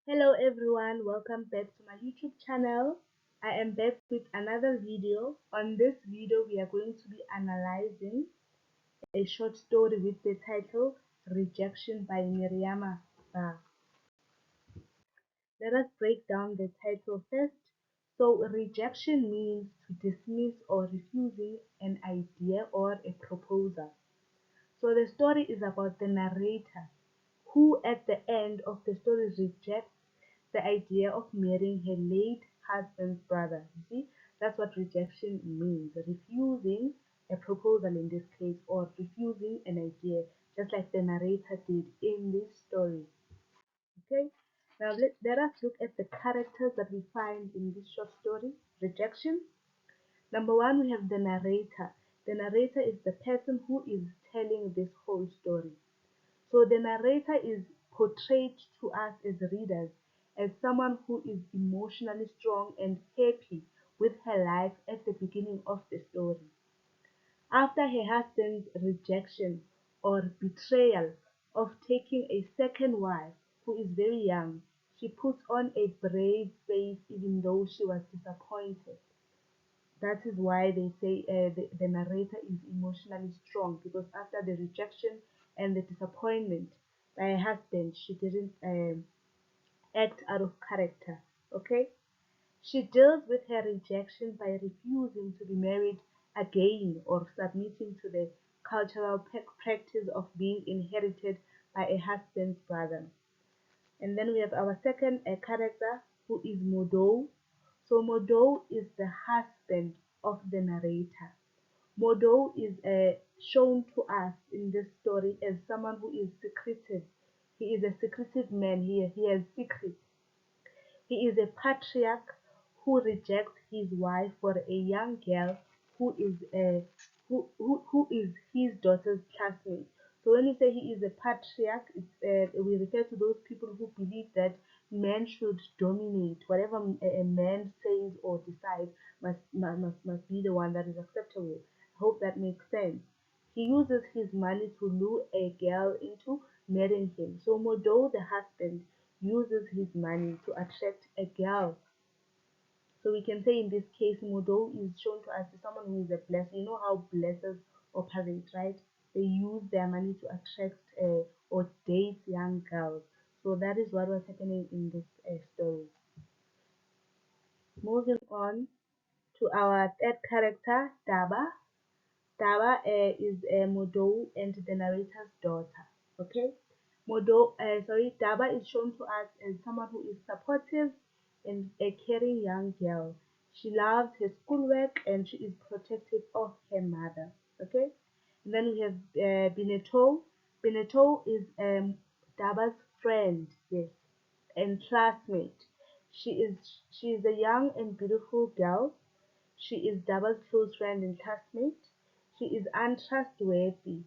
Hello everyone, welcome back to my YouTube channel. I am back with another video. On this video, we are going to be analyzing a short story with the title Rejection by Miriam Ba. Let us break down the title first. So, rejection means to dismiss or refusing an idea or a proposal. So, the story is about the narrator who, at the end of the story, rejects the idea of marrying her late husband's brother. You see, that's what rejection means, refusing a proposal in this case, or refusing an idea, just like the narrator did in this story. Okay, now let us look at the characters that we find in this short story, Rejection. Number one, we have the narrator. The narrator is the person who is telling this whole story. So the narrator is portrayed to us as readers as someone who is emotionally strong and happy with her life at the beginning of the story. After her husband's rejection or betrayal of taking a second wife who is very young, she puts on a brave face even though she was disappointed. That is why they say the narrator is emotionally strong, because after the rejection and the disappointment by her husband, she didn't act out of character. Okay, she deals with her rejection by refusing to be married again or submitting to the cultural practice of being inherited by a husband's brother. And then we have our second character, who is Modo. So Modo is the husband of the narrator. Modo is shown to us in this story as someone who is secretive. He is a secretive man. He has secrets. He is a patriarch who rejects his wife for a young girl who is who is his daughter's classmate. So when we say he is a patriarch, we refer to those people who believe that men should dominate. Whatever a man says or decides must be the one that is acceptable. I hope that makes sense. He uses his money to lure a girl into marrying him. So Modo, the husband, uses his money to attract a girl. So we can say in this case, Modo is shown to us as someone who is a blessed. You know how blessers operate, right? They use their money to attract or date young girls. So that is what was happening in this story. Moving on to our third character, Daba. Daba is Modo and the narrator's daughter. Okay, Daba is shown to us as someone who is supportive and a caring young girl. She loves her schoolwork and she is protective of her mother. Okay, and then we have Bineto. Bineto is Daba's friend, yes, and classmate. She is a young and beautiful girl. She is Daba's close friend and classmate. She is untrustworthy.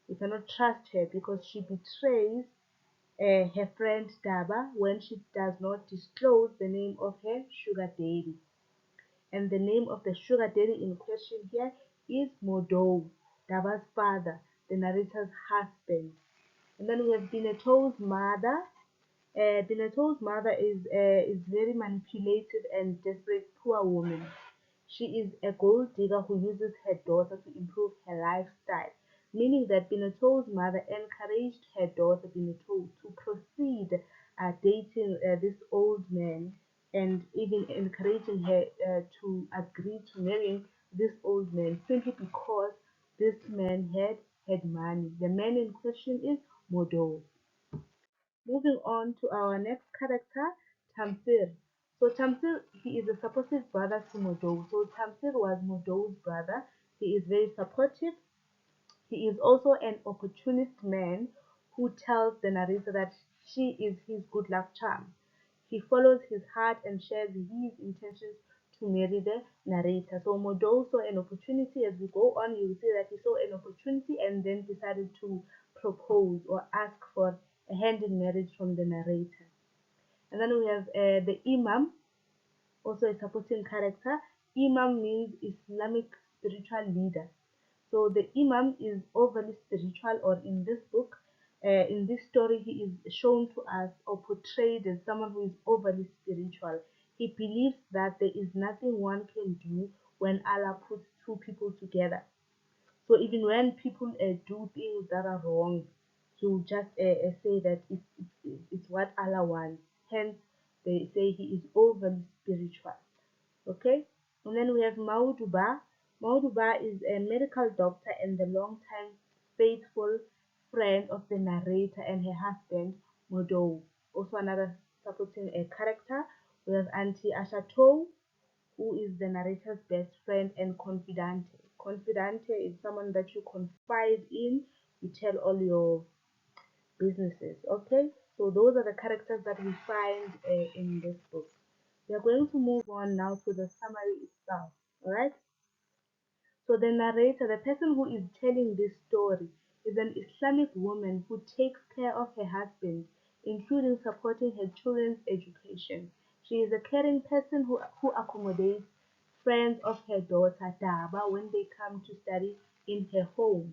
You cannot trust her because she betrays her friend Daba when she does not disclose the name of her sugar daddy. And the name of the sugar daddy in question here is Modo, Daba's father, the narrator's husband. And then we have Bineto's mother. Bineto's mother is very manipulative and desperate, poor woman. She is a gold digger who uses her daughter to improve her lifestyle, meaning that Bineto's mother encouraged her daughter Binetou to proceed dating this old man, and even encouraging her to agree to marrying this old man simply because this man had money. The man in question is Modo. Moving on to our next character, Tamsir. So Tamsir, he is a supportive brother to Modo. So Tamsir was Modo's brother. He is very supportive. He is also an opportunist man who tells the narrator that she is his good luck charm. He follows his heart and shares his intentions to marry the narrator. So Modo saw an opportunity. As we go on, you will see that he saw an opportunity and then decided to propose or ask for a hand in marriage from the narrator. And then we have the Imam, also a supporting character. Imam means Islamic spiritual leader. So the Imam is overly spiritual, or in this book, In this story, he is shown to us or portrayed as someone who is overly spiritual. He believes that there is nothing one can do when Allah puts two people together. So even when people do things that are wrong, he will just say that it's what Allah wants. Hence, they say he is overly spiritual. Okay, and then we have Mauduba. Mauduba is a medical doctor and the long-time faithful friend of the narrator and her husband, Modo. Also another supporting a character. We have Auntie Ashato, who is the narrator's best friend and confidante. Confidante is someone that you confide in, you tell all your businesses. Okay, so those are the characters that we find in this book. We are going to move on now to the summary itself. All right. So the narrator, the person who is telling this story, is an Islamic woman who takes care of her husband, including supporting her children's education. She is a caring person who accommodates friends of her daughter Daba when they come to study in her home.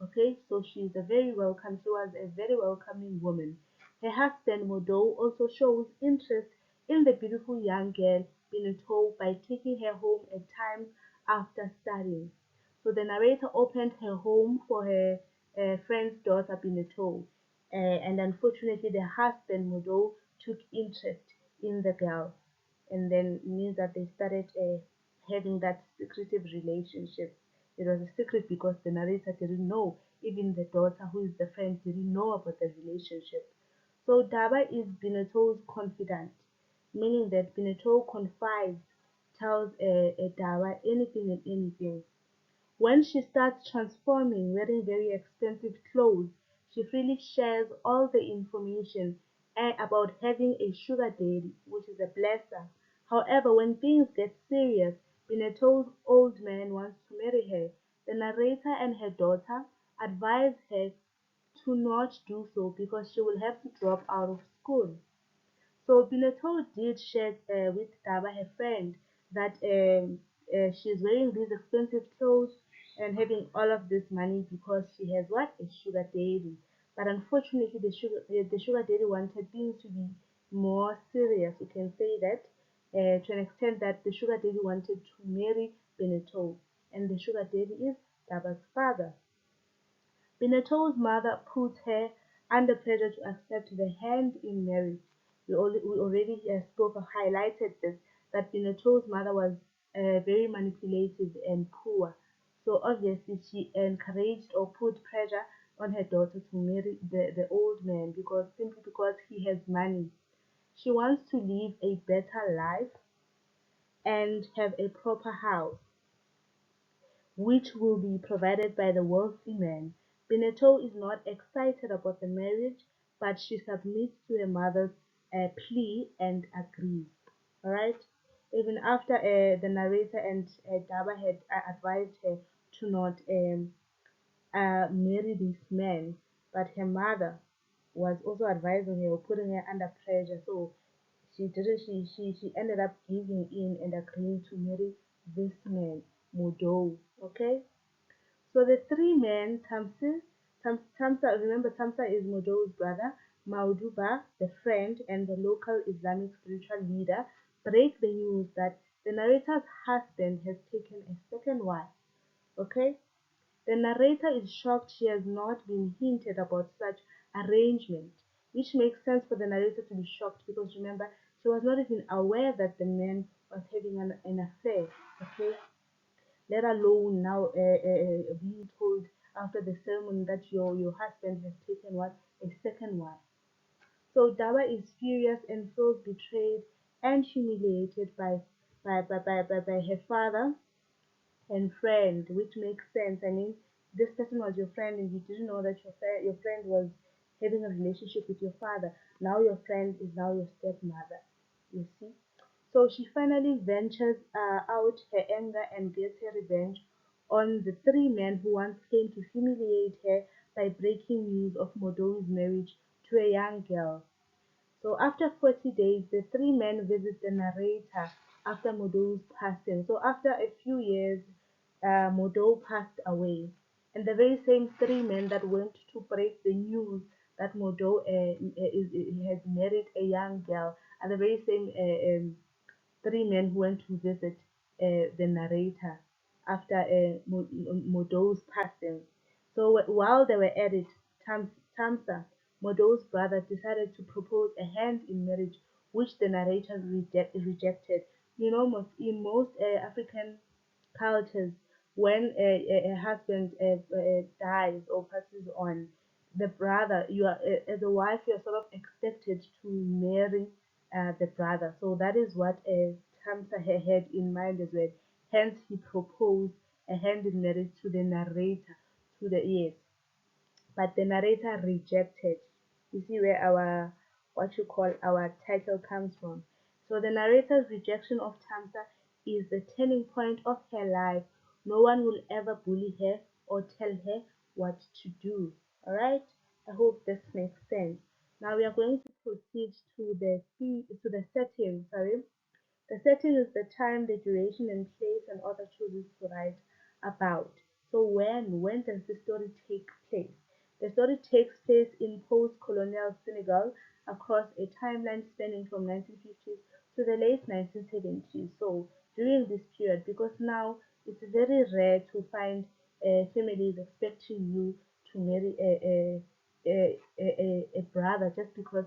Okay, so she is a very welcome. She was a very welcoming woman. Her husband Modo also shows interest in the beautiful young girl Binuto by taking her home at times after studying. So the narrator opened her home for her friend's daughter Binuto, and unfortunately the husband Modo took interest in the girl, and then it means that they started having that secretive relationship. It was a secret because the narrator didn't know. Even the daughter, who is the friend, didn't know about the relationship. So Daba is Bineto's confidant, meaning that Bineto confides, tells Daba anything and anything. When she starts transforming, wearing very expensive clothes, she freely shares all the information about having a sugar daddy, which is a blesser. However, when things get serious, Bineto's old man wants to marry her. The narrator and her daughter advise her to not do so because she will have to drop out of school. So Binetou did share with Daba, her friend, that she's wearing these expensive clothes and having all of this money because she has what? A sugar daddy. But unfortunately, the sugar daddy wanted things to be more serious. You can say that to an extent that the sugar daddy wanted to marry Binetou, and the sugar daddy is Daba's father. Binetou's mother put her under pressure to accept the hand in marriage. We already spoke or highlighted this, that Binetou's mother was very manipulative and poor. So obviously she encouraged or put pressure on her daughter to marry the old man because simply because he has money. She wants to live a better life and have a proper house which will be provided by the wealthy man. Beneteau is not excited about the marriage, but she submits to her mother's plea and agrees. Alright? Even after the narrator and Daba had advised her to not marry this man, but her mother was also advising her or putting her under pressure. So she didn't she ended up giving in and agreeing to marry this man, Modo. Okay? So the three men, Tamsa, remember Tamsa is Modo's brother, Mauduba, the friend, and the local Islamic spiritual leader, break the news that the narrator's husband has taken a second wife. Okay? The narrator is shocked she has not been hinted about such arrangement, which makes sense for the narrator to be shocked because remember, she was not even aware that the man was having an affair. Okay? Let alone now being told after the ceremony that your husband has taken what a second wife. So Dawa is furious and feels betrayed and humiliated by her father and friend, which makes sense. I mean, this person was your friend and you didn't know that your friend was having a relationship with your father. Now your friend is now your stepmother. You see? So she finally ventures out her anger and gets her revenge on the three men who once came to humiliate her by breaking news of Modo's marriage to a young girl. So after 40 days, the three men visit the narrator after Modo's passing. So after a few years, Modo passed away. And the very same three men that went to break the news that Modo has married a young girl, and the very same three men who went to visit the narrator after Modo's passing. So while they were at it, Tamsa, Modo's brother, decided to propose a hand in marriage, which the narrator rejected. You know, in most African cultures, when a husband dies or passes on, the brother, you are as a wife, you are sort of expected to marry the brother. So that is what Tamsa had in mind as well. Hence, he proposed a hand in marriage to the narrator, to the yes, but the narrator rejected. You see where our what you call our title comes from. So the narrator's rejection of Tamsa is the turning point of her life. No one will ever bully her or tell her what to do. Alright? I hope this makes sense. Now we are going to proceed to the setting, sorry. The setting is the time, the duration and place an author chooses to write about. So when does the story take place? The story takes place in post-colonial Senegal across a timeline spanning from 1950s to the late 1970s. So during this period, because now it's very rare to find families expecting you to marry a brother just because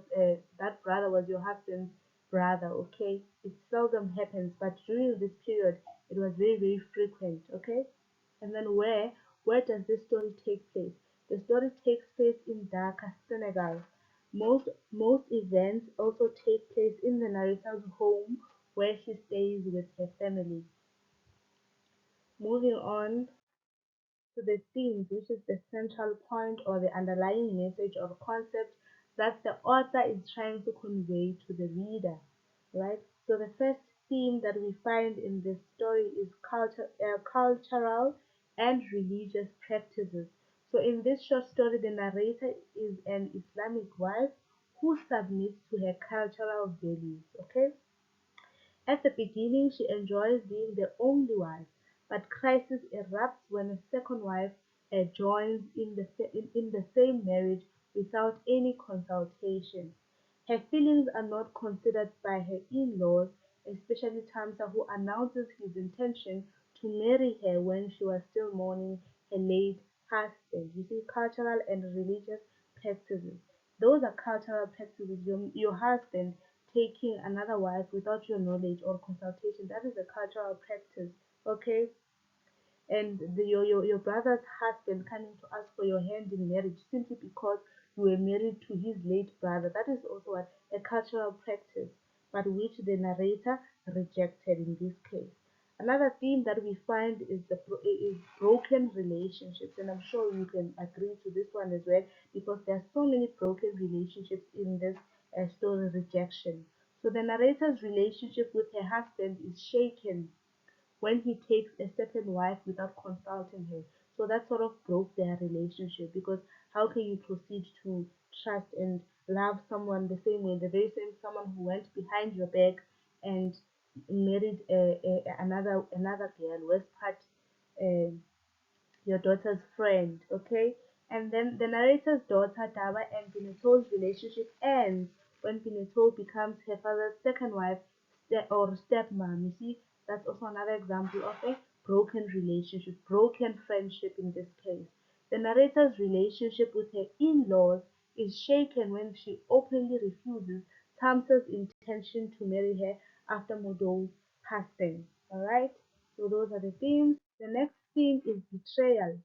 that brother was your husband's brother, okay? It seldom happens, but during this period, it was very, very frequent, okay? And then where does this story take place? The story takes place in Dakar, Senegal. Most events also take place in the narrator's home where she stays with her family. Moving on to the themes, which is the central point or the underlying message or concept that the author is trying to convey to the reader, right? So the first theme that we find in this story is cultural and religious practices. So in this short story, the narrator is an Islamic wife who submits to her cultural values. Okay, at the beginning she enjoys being the only wife, but crisis erupts when a second wife joins in the same marriage without any consultation. Her feelings are not considered by her in-laws, especially Tamsa, who announces his intention to marry her when she was still mourning her late husband. You see, cultural and religious practices. Those are cultural practices. Your husband taking another wife without your knowledge or consultation, that is a cultural practice. Okay, and your brother's husband coming to ask for your hand in marriage simply because you were married to his late brother, that is also a cultural practice, but which the narrator rejected in this case. Another theme that we find is broken relationships, and I'm sure you can agree to this one as well, because there are so many broken relationships in this story, rejection. So the narrator's relationship with her husband is shaken when he takes a second wife without consulting her. So that sort of broke their relationship, because how can you proceed to trust and love someone the same way, the very same someone who went behind your back and married another girl, West Part, uh, your daughter's friend, okay? And then the narrator's daughter, Daba, and Bineto's relationship ends when Bineto becomes her father's second wife or stepmom. You see, that's also another example of a broken relationship, broken friendship in this case. The narrator's relationship with her in-laws is shaken when she openly refuses Tamsa's intention to marry her after Modo's passing. Alright? So those are the themes. The next theme is betrayal.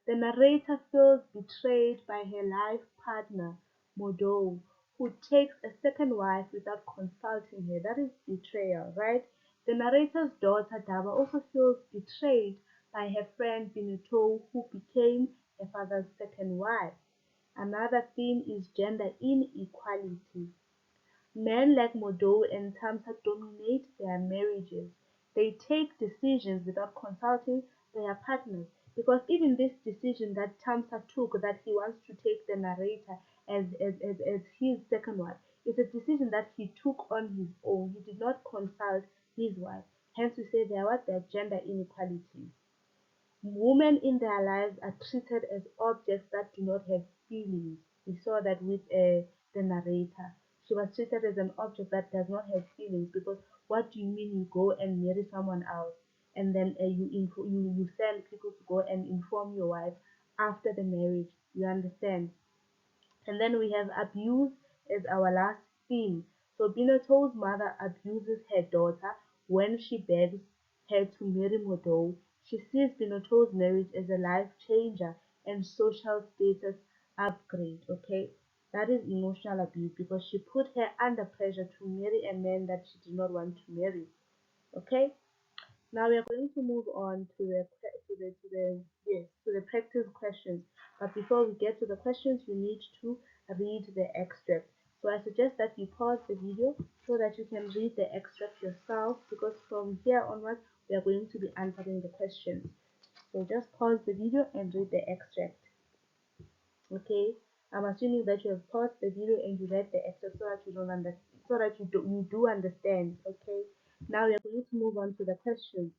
The narrator feels betrayed by her life partner, Modo, who takes a second wife without consulting her. That is betrayal, right? The narrator's daughter, Daba, also feels betrayed by her friend Binetou, who became her father's second wife. Another theme is gender inequality. Men like Modo and Tamsa dominate their marriages. They take decisions without consulting their partners. Because even this decision that Tamsa took, that he wants to take the narrator as his second wife, is a decision that he took on his own. He did not consult his wife. Hence, we say there was that gender inequality. Women in their lives are treated as objects that do not have feelings. We saw that with the narrator. She was treated as an object that does not have feelings, because what do you mean you go and marry someone else and then you send people to go and inform your wife after the marriage? You understand? And then we have abuse as our last theme. So Binotou's mother abuses her daughter when she begs her to marry Modou. She sees Binotou's marriage as a life changer and social status upgrade. Okay, that is emotional abuse, because she put her under pressure to marry a man that she did not want to marry. Okay, now we are going to move on to the practice questions. But before we get to the questions, you need to read the extract. So I suggest that you pause the video so that you can read the extract yourself, because from here onwards we are going to be answering the questions. So just pause the video and read the extract. Okay, I'm assuming that you have paused the video and you read the excerpt so that you don't understand, so that you do understand. Okay, now we are going to move on to the questions.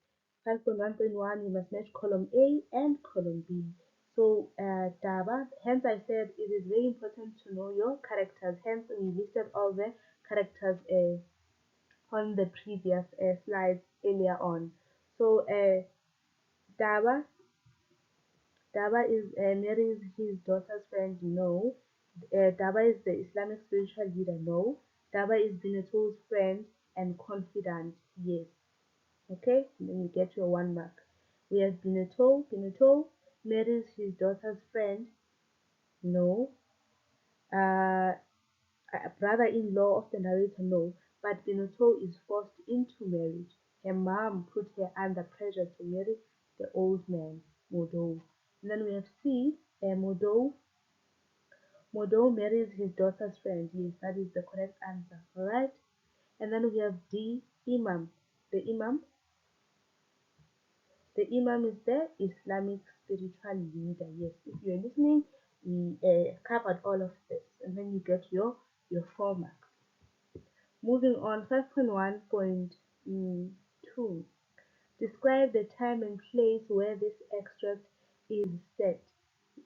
5.1.1, you must match column A and column B. So Daba, hence I said it is very important to know your characters. Hence we listed all the characters on the previous slides earlier on. So Daba Daba is marries his daughter's friend. No. Daba is the Islamic spiritual leader. No. Daba is Binatou's friend and confidant. Yes. Okay. Then you get your 1 mark. We have Binatou. Binatou marries his daughter's friend. No. Brother-in-law of the narrator. No. But Binatou is forced into marriage. Her mom put her under pressure to marry the old man, Modou. And then we have C. Modou marries his daughter's friend. Yes, that is the correct answer. Alright. And then we have D. Imam. The Imam. The Imam is the Islamic spiritual leader. Yes, if you're listening, we covered all of this. And then you get your 4 marks. Moving on, 5.1.2. Describe the time and place where this extract is set.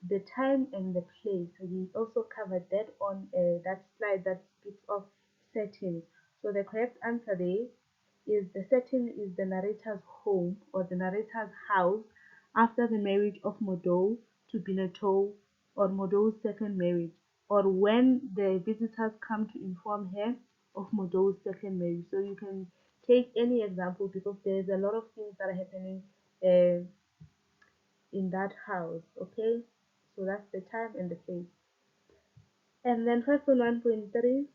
The time and the place. We also covered that on that slide that speaks of settings. So the correct answer there is the setting is the narrator's home or the narrator's house after the marriage of Modou to Binatou, or Modou's second marriage, or when the visitors come to inform her of Modou's second marriage. So you can take any example, because there's a lot of things that are happening uh, in that house. Okay, so that's the time and the place. And then 5.1.3,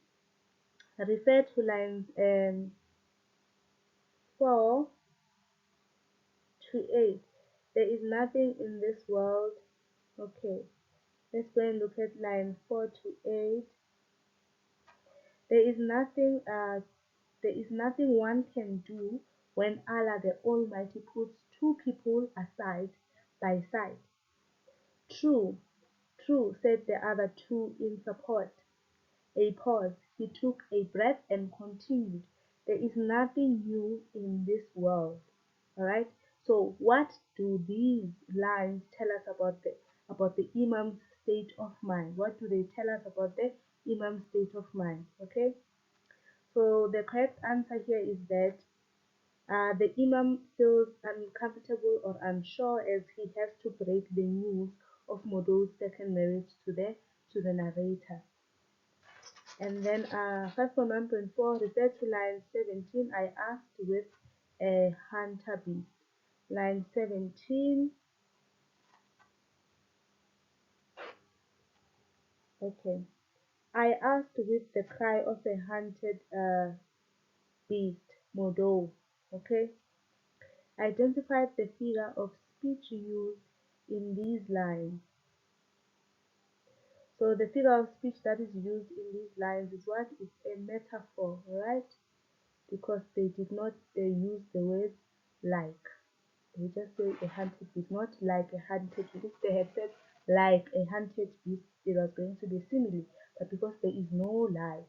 refer to lines 4 to 8. There is nothing in this world. Okay, let's go and look at line 4 to 8. There is nothing one can do when Allah the Almighty puts two people aside by side. True, true, said the other two in support. A pause. He took a breath and continued. There is nothing new in this world. Alright? So what do these lines tell us about the Imam's state of mind? What do they tell us about the Imam's state of mind? Okay? So the correct answer here is that the Imam feels uncomfortable or unsure as he has to break the news of Modou's second marriage to the narrator. And then 5.1.4, refer to line 17. I asked with a hunter beast. Line 17. Okay. I asked with the cry of a hunted beast, Modou. Okay. Identified the figure of speech used in these lines. So the figure of speech that is used in these lines is what? It's a metaphor, right? Because they did not use the word like. They just say a hunted beast, not like a hunted beast. If they had said like a hunted beast, it was going to be simile. But because there is no like,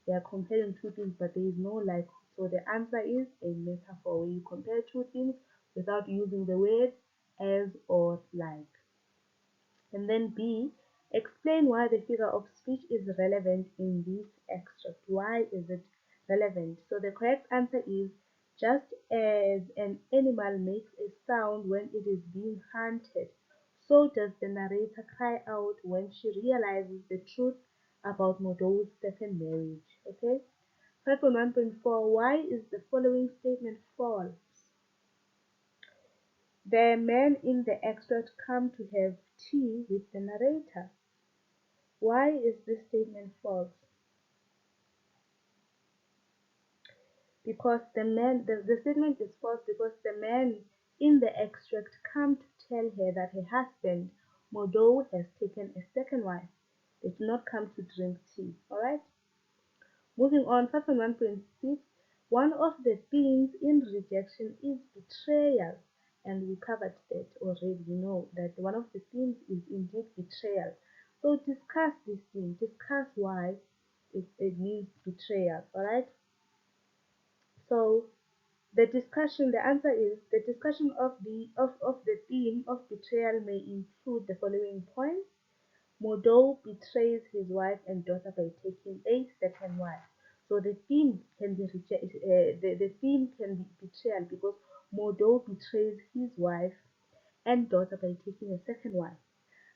they are comparing two things, but there is no like. So the answer is a metaphor where you compare two things without using the word as or like. And then B, Explain why the figure of speech is relevant in this extract. Why is it relevant? So the correct answer is just as an animal makes a sound when it is being hunted, so does the narrator cry out when she realizes the truth about Modou's second marriage. Okay? 5.1.4. Why is the following statement false? The men in the extract come to have tea with the narrator. Why is this statement false? Because the statement is false because the men in the extract come to tell her that her husband, Modou, has taken a second wife. They do not come to drink tea. Alright? Moving on, 5.1.6. One of the themes in rejection is betrayal. And we covered that already. You know that one of the themes is indeed betrayal. So discuss this theme. Discuss why it means betrayal. Alright? So the answer is the discussion of the theme of betrayal may include the following points. Modou betrays his wife and daughter by taking a second wife. So the theme can be the theme can be betrayal because Modou betrays his wife and daughter by taking a second wife.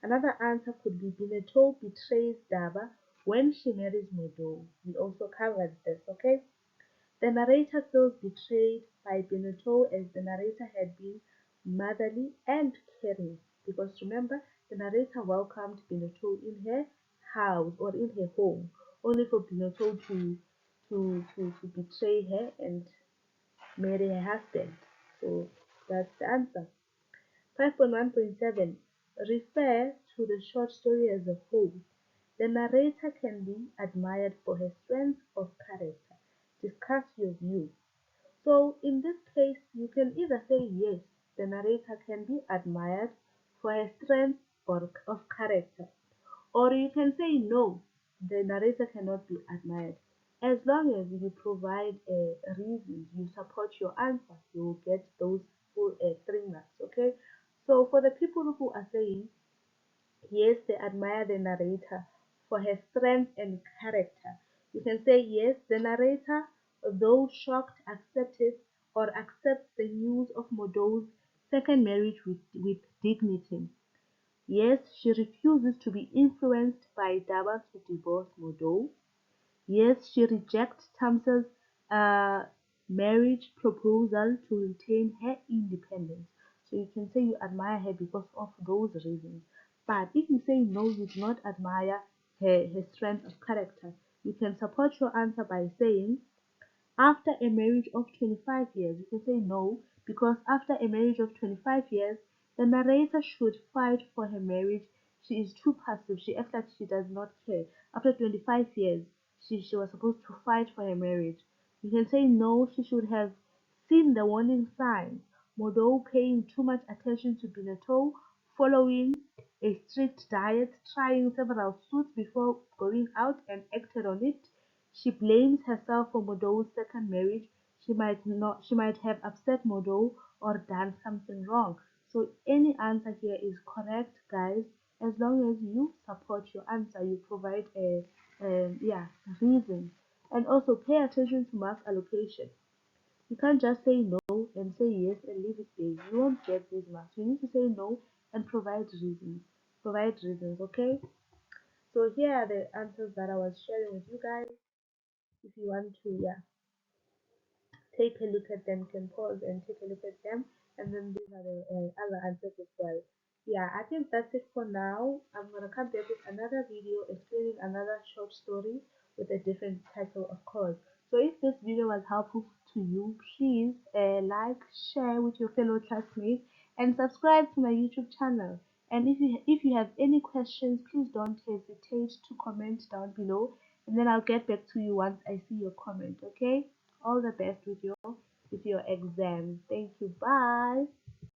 Another answer could be Binetou betrays Daba when she marries Modou. We also covered this, okay? The narrator feels betrayed by Benito as the narrator had been motherly and caring, because remember, the narrator welcomed Benito in her house or in her home, only for Benito to betray her and marry her husband. So that's the answer. 5.1.7. Refer to the short story as a whole. The narrator can be admired for her strength of character. Discuss your view. So in this case, you can either say yes, the narrator can be admired for her strength or of character, or you can say no, the narrator cannot be admired. As long as you provide a reason, you support your answer, you will get those full 3 marks. Okay. So for the people who are saying yes, they admire the narrator for her strength and character. You can say yes, the narrator, though shocked, accepted or accepts the news of Modou's second marriage with dignity. Yes, she refuses to be influenced by Daba to divorce Modou. Yes, she rejects Tamsa's uh, marriage proposal to retain her independence. So you can say you admire her because of those reasons. But if you say no, you do not admire her strength of character, you can support your answer by saying after a marriage of 25 years, you can say no, because after a marriage of 25 years, the narrator should fight for her marriage. She is too passive. She acts like she does not care. After 25 years, she was supposed to fight for her marriage. You can say no, she should have seen the warning signs. Modou paying too much attention to Binetou, following a strict diet, trying several suits before going out and acted on it. She blames herself for Modou's second marriage. She might have upset Modou or done something wrong. So any answer here is correct, guys, as long as you support your answer, you provide a reason. And also pay attention to mark allocation. You can't just say no and say yes and leave it there. You won't get these marks. You need to say no and provide reasons. Provide reasons, okay? So here are the answers that I was sharing with you guys. If you want to, yeah, take a look at them, you can pause and take a look at them, and then these are the other answers as well. Yeah, I think that's it for now. I'm gonna come back with another video explaining another short story with a different title, of course. So if this video was helpful to you, please like, share with your fellow classmates, and subscribe to my YouTube channel. And if you have any questions, please don't hesitate to comment down below, and then I'll get back to you once I see your comment. Okay? All the best with your exam. Thank you. Bye.